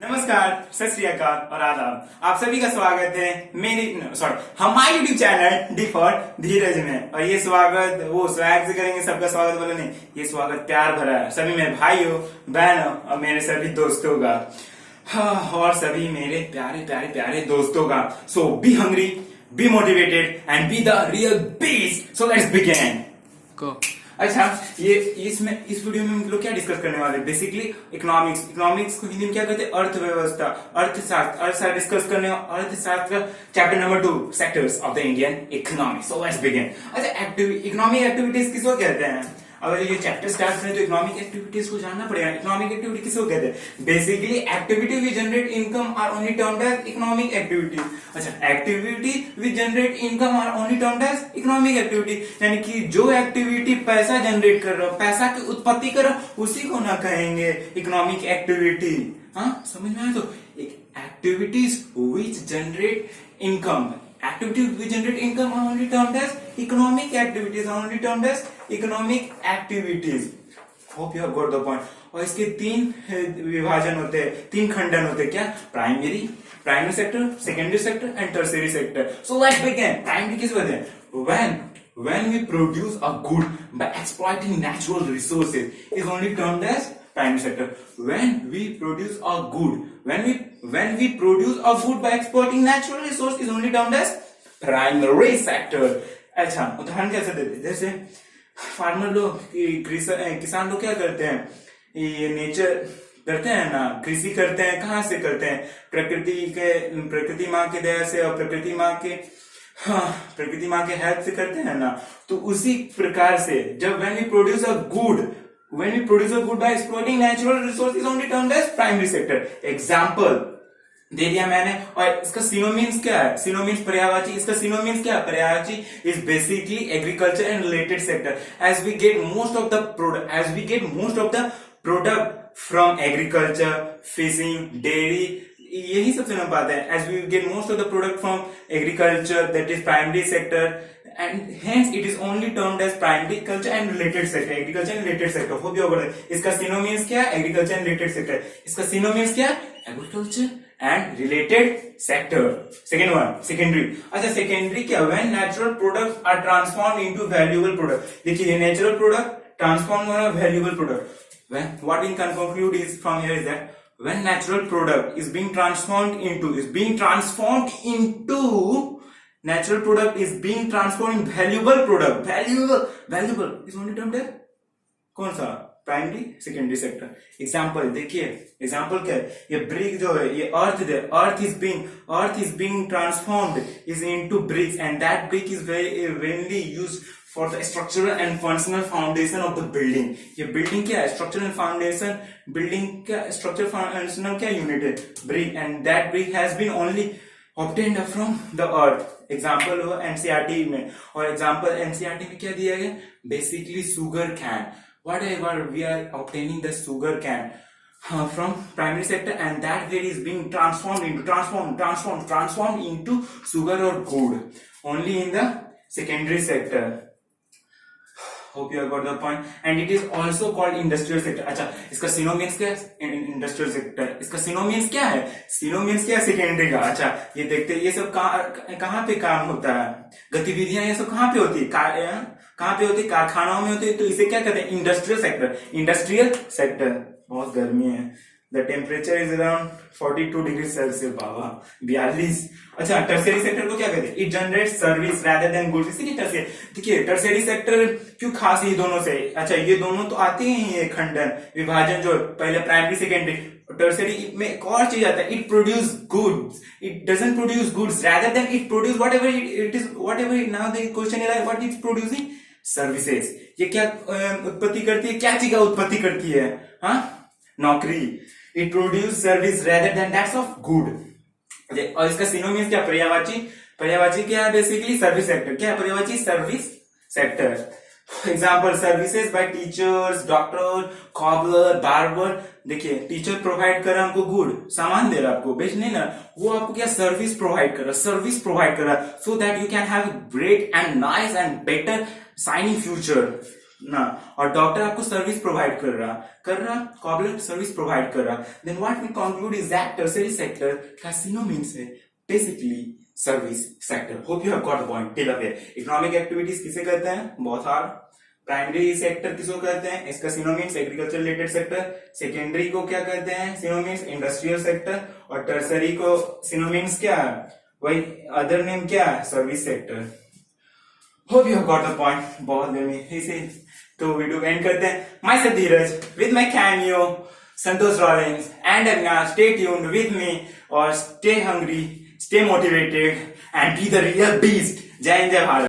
नमस्कार, सत श्री अकाल और आदाब। आप सभी का स्वागत है हमारे यूट्यूब चैनल डी फॉर धीरज में। और ये स्वागत वो स्वैग से करेंगे, सबका स्वागत बोले नहीं, ये स्वागत प्यार भरा है सभी मेरे भाइयों बहनों और मेरे सभी दोस्तों का। और सभी मेरे प्यारे प्यारे प्यारे दोस्तों का। So be hungry, be motivated and be the real beast. So let's begin. अच्छा, ये इस वीडियो में हम लोग क्या डिस्कस करने वाले हैं? बेसिकली इकोनॉमिक्स को हिंदी में क्या कहते हैं? अर्थव्यवस्था, अर्थशास्त्र डिस्कस करने। अर्थशास्त्र chapter number 2, sectors of the Indian economy. So let's begin. अच्छा, इकोनॉमिक एक्टिविटीज किसको कहते हैं? अगर ये चैप्टर स्टार्ट करें तो इकोनॉमिक एक्टिविटीज को जानना पड़ेगा। इकोनॉमिक एक्टिविटी किसको कहते हैं? Basically activity which generate income are only termed as economic activity. अच्छा, activity which generate income are only termed as economic activity, यानी कि जो एक्टिविटी पैसा जनरेट कर रहा हो, पैसा की उत्पत्ति कर रहा हो, उसी को ना कहेंगे इकोनॉमिक एक्टिविटी। हाँ, समझ में आया? तो activities which generate income, activities which generate income are only termed as economic activities, are only termed as economic activities. Hope you have got the point. और इसके तीन विभाजन होते हैं, तीन खंडन होते हैं। क्या? Primary sector, secondary sector and tertiary sector. So let's begin. Primary किस कहते हैं? when we produce a good by exploiting natural resources is only termed as primary sector. When we produce a good by exploiting natural resource is only termed as primary sector. अच्छा, उदाहरण कैसे देते? जैसे farmer लोग, किसान लोग क्या करते हैं? ये नेचर करते हैं ना, कृषि करते हैं। कहाँ से करते हैं? प्रकृति माँ के दया से और प्रकृति माँ के हेल्प से करते हैं ना। तो उसी प्रकार से जब when we produce a good by exploiting natural resources only termed as primary sector. Example दे दिया मैंने। और इसका सिनोनिम्स क्या है? सिनोनिम्स पर्यायवाची। इसका सिनोनिम्स क्या है? पर्यायवाची is basically agriculture and related sector. as we get most of the product from agriculture, fishing, dairy, यही सब सुन पाते हैं। as we get most of the product from agriculture, that is primary sector, and hence it is only termed as primary culture and related sector. agriculture and related sector hope you are aware. इसका synonyms क्या है? agriculture and related sector. इसका synonyms क्या है? agriculture and related sector. Second one, secondary. अच्छा, secondary क्या? when natural products are transformed into valuable product. देखिए, natural product transform हो रहा है valuable product. What we can conclude is from here is that when natural product is being transformed into valuable product, valuable is only termed as कौन सा? Primary secondary sector. Example देखिए, example क्या है? ये brick जो है, ये earth is being transformed is into bricks and that brick is very used for the structural and functional foundation of the building. ये building क्या है? structural and foundation, building क्या structural functional क्या unit है? brick, and that brick has been only obtained from the earth. example हो NCERT में। और example NCERT में क्या दिया गया? basically sugar can. whatever we are obtaining the sugar can from primary sector, and that way is being transformed into sugar or good only in the secondary sector. Hope you have got the point. And it is also called industrial sector. अच्छा, इसका synonyms क्या है? Industrial sector. इसका synonyms क्या है? Secondary का। अच्छा, ये देखते हैं ये सब कहाँ पे काम होता है? गतिविधियां ये सब कहाँ पे होती है? कहाँ पे होती है? कारखानाओं में होती है। तो इसे क्या कहते हैं? Industrial sector. बहुत गर्मी है। The temperature is around 42 degrees Celsius. बाबा 42। अच्छा, टर्शियरी सेक्टर को क्या कहते हैं? It generate service rather than goods. इसीलिए टर्शियरी, देखिए टर्शियरी सेक्टर क्यों खास ये दोनों से? अच्छा, ये दोनों तो आते ही ये खंडन विभाजन जो पहले प्राइमरी सेकेंडरी। टर्शियरी में एक और चीज आता है, it produce goods. It doesn't produce goods rather than it produce whatever now the question is what is producing? Services. ये क्या उत्पत्ति करती है? क्या चीज का उत्पत्ति करती है? हाँ, नौकरी। It produce service rather than that's of good. और इसका सिनोनिम्स क्या? पर्यायवाची क्या है? Basically service sector. क्या है पर्यायवाची? Service sector. Example services by teachers, doctor, cobbler, barber. देखिए, टीचर प्रोवाइड कर रहा है हमको गुड, सामान दे रहा है आपको, बेच नहीं ना, वो आपको क्या? सर्विस प्रोवाइड कर रहा है so that you can have great and nice and better shining future. ना, और डॉक्टर आपको सर्विस प्रोवाइड कर रहा कॉबलर सर्विस प्रोवाइड कर रहा, then what we conclude is that tertiary sector कैसीनो मींस है basically service sector. Hope you have got the point till up here. Economic activities किसे कहते हैं, बहुत हार्ड। प्राइमरी सेक्टर किसको कहते हैं, इसका synonyms agriculture related sector. Secondary को क्या कहते हैं, सिनोनिम्स इंडस्ट्रियल सेक्टर। और टर्सरी को सिनोनिम्स क्या है, वही अदर नेम क्या है, service sector. Hope you have got the point. बहुत देर में इसे तो वीडियो एंड करते हैं। Myself Dheeraj with my cameo Santosh Rollins and Avinash. Stay tuned with me और stay hungry, stay motivated and be the real beast. जय हिंद, जय भारत।